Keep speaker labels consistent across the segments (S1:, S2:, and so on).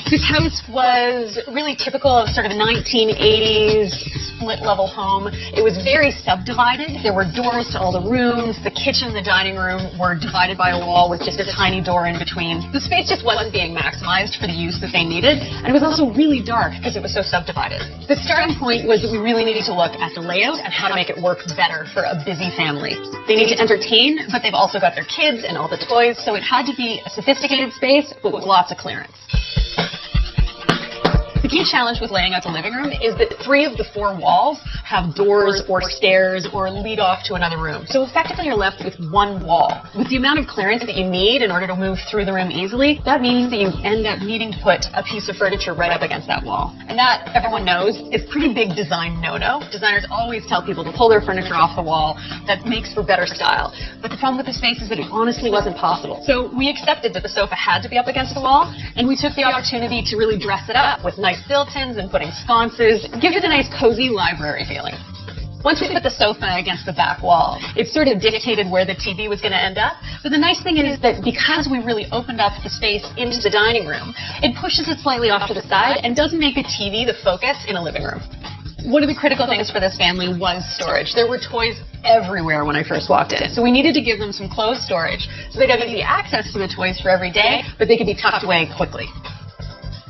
S1: This house was really typical of sort of a 1980s split-level home. It was very subdivided. There were doors to all the rooms. The kitchen and the dining room were divided by a wall with just a tiny door in between. The space just wasn't being maximized for the use that they needed, and it was also really dark because it was so subdivided. The starting point was that we really needed to look at the layout and how to make it work better for a busy family. They need to entertain, but they've also got their kids and all the toys, so it had to be a sophisticated space but with lots of clearance. The key challenge with laying out the living room is that 3 of the 4 walls have doors or stairs or lead off to another room. So effectively you're left with one wall. With the amount of clearance that you need in order to move through the room easily, that means that you end up needing to put a piece of furniture right up against that wall. And that, everyone knows, is a pretty big design no-no. Designers always tell people to pull their furniture off the wall. That makes for better style. But the problem with the space is that it honestly wasn't possible. So we accepted that the sofa had to be up against the wall, and we took the opportunity to really dress it up with nice built-ins and putting sconces, give it a nice cozy library feeling. Once we put the sofa against the back wall, it sort of dictated where the TV was going to end up. But the nice thing is that because we really opened up the space into the dining room, it pushes it slightly off to the side and doesn't make the TV the focus in a living room. One of the critical things for this family was storage. There were toys everywhere when I first walked in. So we needed to give them some closed storage so they'd have easy access to the toys for every day, but they could be tucked away quickly.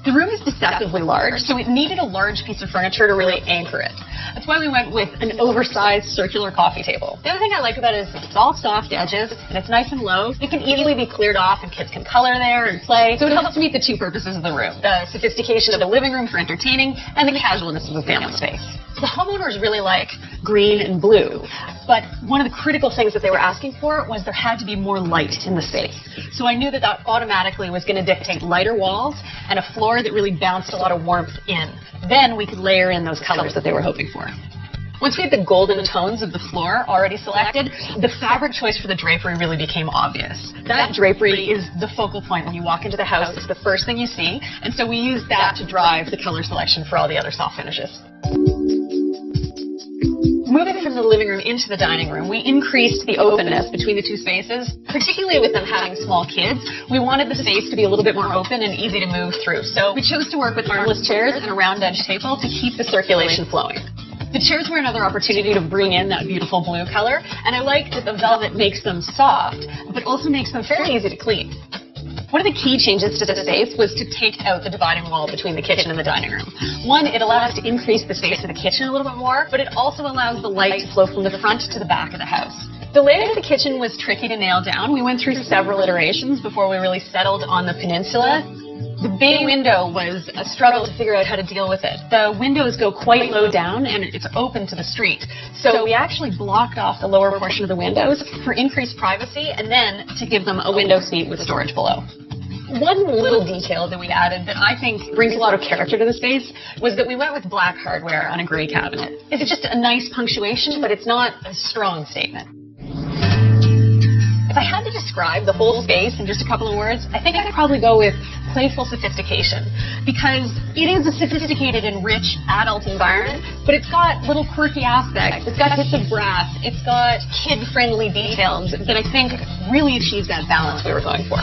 S1: The room is deceptively large, so it needed a large piece of furniture to really anchor it. That's why we went with an oversized circular coffee table. The other thing I like about it is it's all soft edges, and it's nice and low. It can easily be cleared off, and kids can color there and play. So it helps meet the 2 purposes of the room: the sophistication of the living room for entertaining, and the casualness of the family space. The homeowners really like green and blue, but one of the critical things that they were asking for was there had to be more light in the space. So I knew that that automatically was going to dictate lighter walls and a floor that really bounced a lot of warmth in. Then we could layer in those colors that they were hoping for. Once we had the golden tones of the floor already selected, the fabric choice for the drapery really became obvious. That drapery is the focal point when you walk into the house. It's the first thing you see, and so we used that to drive the color selection for all the other soft finishes. Moving from the living room into the dining room, we increased the openness between the 2 spaces, particularly with them having small kids. We wanted the space to be a little bit more open and easy to move through. So we chose to work with armless chairs and a round edge table to keep the circulation flowing. The chairs were another opportunity to bring in that beautiful blue color, and I like that the velvet makes them soft, but also makes them fairly easy to clean. One of the key changes to the space was to take out the dividing wall between the kitchen and the dining room. One, it allowed us to increase the space of the kitchen a little bit more, but it also allows the light to flow from the front to the back of the house. The layout of the kitchen was tricky to nail down. We went through several iterations before we really settled on the peninsula. The bay window was a struggle to figure out how to deal with it. The windows go quite low down and it's open to the street. So we actually blocked off the lower portion of the windows for increased privacy and then to give them a window seat with storage below. One little detail that we added that I think brings a lot of character to the space was that we went with black hardware on a gray cabinet. It's just a nice punctuation, but it's not a strong statement. If I had to describe the whole space in just a couple of words, I think I'd probably go with playful sophistication, because it is a sophisticated and rich adult environment, but it's got little quirky aspects. It's got bits of brass. It's got kid-friendly details that I think really achieves that balance we were going for.